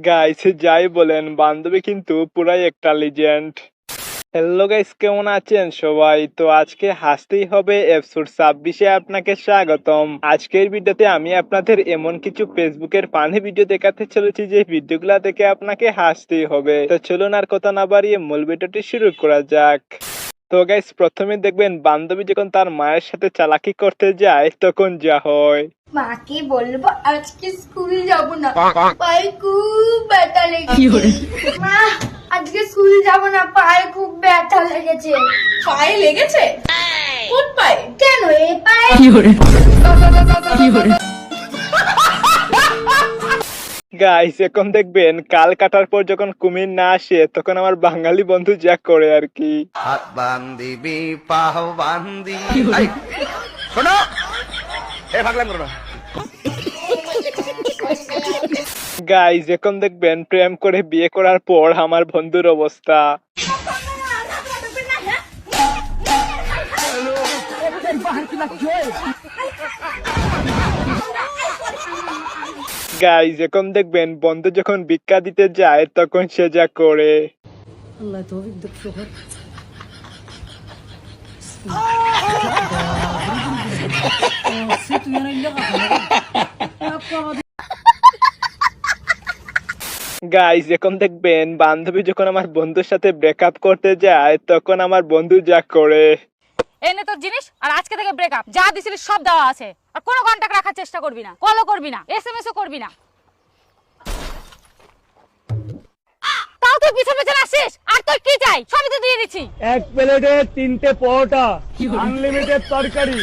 Guys যাই বলেন বান্ধবী কিন্তু পুরাই একটা লিজেন্ড। হ্যালো গাইস, কেমন আছেন সবাই? তো আজকে হাসতেই হবে এপিসোড 26-এ আপনাকে স্বাগতম। আজকের ভিডিওতে আমি আপনাদের এমন কিছু ফেসবুকের ফানি ভিডিও দেখাতে চলেছি যে ভিডিওগুলা দেখে আপনাকে হাসতেই হবে। তো চলুন আর কথা না বাড়িয়ে মূল ভিডিওটি শুরু করা যাক। তো গাইস প্রথমে দেখবেন বান্ধবী যখন তার মায়ের সাথে চালাকি করতে যায় তখন যা হয়। মাকে বলবো আজকে স্কুল যাব না, পায়ে খুব ব্যথা লেগেছে। মা আজকে স্কুল যাব না, পায়ে খুব ব্যথা লেগেছে। পায়ে লেগেছে? কোন পায়ে? কেন এই পায়ে? গাইস এখন দেখবেন কাল কাটার পর যখন কুমির না আসে তখন আমার বাঙালি বন্ধু যা করে আর কি। হাত বান্দিবি পাহ বান্দি শোনো এ ভাগলাম করো না। গাইস এখন দেখবেন প্রেম করে বিয়ে করার পর আমার বন্ধুর অবস্থা। গাইস এখন দেখবেন বন্ধু যখন ভিক্ষা দিতে যায় তখন সে যা করে। গাইস এখন দেখবেন বান্ধবী যখন আমার বন্ধুর সাথে ব্রেকআপ করতে যায় তখন আমার বন্ধু যা করে। এনে তোর জিনিস, আর আজকে থেকে ব্রেকআপ। যা দিছিলি সব দেওয়া আছে, আর কোনো কন্টাক্ট রাখার চেষ্টা করবি না, কলও করবি না, এসএমএসও করবি না। তাও তুই পিছনে পিছনে আসিস, আর তুই কি চাই সবই তো দিয়ে দিচ্ছি। এক প্লেটে 3টে পরোটা, আনলিমিটেড তরকারি,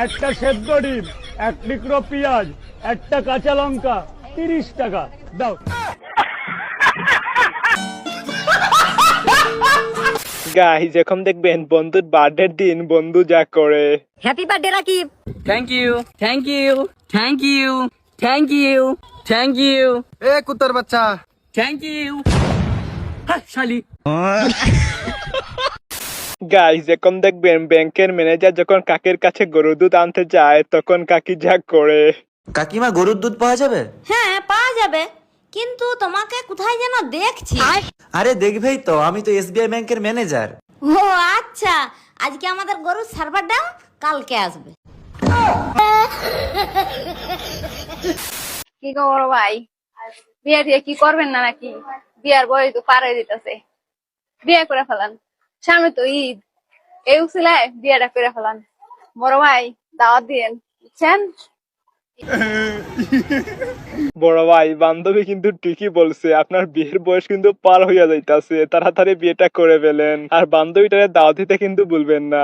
একটা সেদ্ধ ডিম, 1 টুকরো পেঁয়াজ, একটা কাঁচা লঙ্কা, 30 টাকা দাও। গাইস এখন দেখবেন বন্ধুর বার্থডের দিন বন্ধু যা করে। Happy birthday Rakib. Thank you thank you thank you thank you thank you এ কুত্তার বাচ্চা থ্যাংক ইউ। হ্যাঁ শালি। গাইস এখন দেখবেন ব্যাংকের ম্যানেজার যখন কাকের কাছে গরুর দুধ আনতে যায় তখন কাকি যা করে। কাকিমা গরুর দুধ পাওয়া যাবে? হ্যাঁ পাওয়া যাবে, কিন্তু তোমাকে কোথায় যেন দেখছি। আরে দেখবেই তো, আমি তো এসবিআই ব্যাংকের ম্যানেজার। ও আচ্ছা, আজকে আমাদের গরুর সার্ভার ডাউন, কালকে আসবে। কি খবর ভাই? বিয়ে দিয়ে কি করবেন না নাকি? বিয়ার বয়স তো পার হয়ে দিতেছে, বিয়ে করে ফেলান। সামনে তো ঈদ, এই উসিলায় বিয়েটা করে ফেলান। বড় ভাই দাওয়াত দিয়েন, বুঝছেন? বড় ভাই বান্ধবী কিন্তু ঠিকই বলছে, আপনার বিয়ের বয়স কিন্তু পার হইয়া যাইতাছে, তাড়াতাড়ি বিয়েটা করে ফেলেন, আর বান্ধবীটারে দাওয়াত দিতে কিন্তু ভুলবেন না।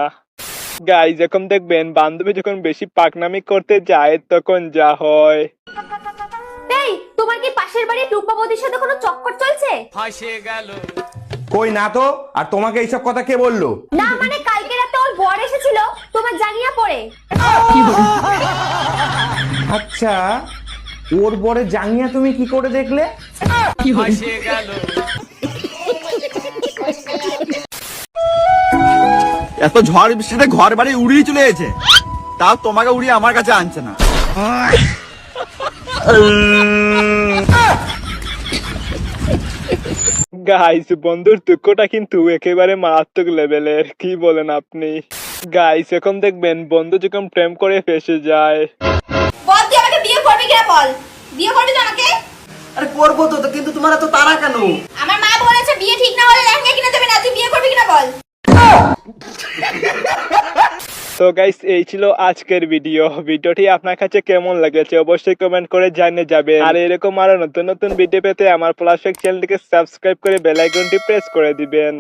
গাইস এখন দেখবেন বান্ধবী যখন বেশি পাকনামি করতে যায় তখন যা হয়। এই তোমার কি পাশের বাড়ি টুম্পা বৌদির সাথে কোনো চক্কর চলছে? কই না তো। আর তোমাকে এইসব কথা কে বললো? না মানে কালকে রাতে ওর বর এসেছিল তোমার জাঙ্গিয়া পরে। আচ্ছা, ওর বরে জাঙ্গিয়া তুমি কি করে দেখলে? এত ঝড় বৃষ্টিতে ঘর বাড়ি উড়িয়ে চলে গেছে, তাও তোমাকে উড়িয়ে আমার কাছে আনছে না। গাইস বন্ধুর দুঃখটা কিন্তু একেবারে মারাত্মক লেভেলের, কি বলেন আপনি? গাইস এখন দেখবেন বন্ধু যখন প্রেম করে ফেসে যায়। বল তুই আমাকে বিয়ে করবি কিনা বল, বিয়ে করবি তো আমাকে? আরে করবো তো, কিন্তু তোমার এত তাড়া কেন? আমার মা বলেছে বিয়ে ঠিক না হলে লেহেঙ্গা কিনে দেবে না, তুই বিয়ে করবি কিনা বল। তো গাইস এই ছিল আজকের ভিডিওটি আপনার কাছে কেমন লেগেছে অবশ্যই কমেন্ট করে জানিয়ে যাবেন, আর এরকম আরো নতুন নতুন ভিডিও পেতে আমার প্লাস চ্যানেলটিকে সাবস্ক্রাইব করে বেল আইকনটি প্রেস করে দিবেন।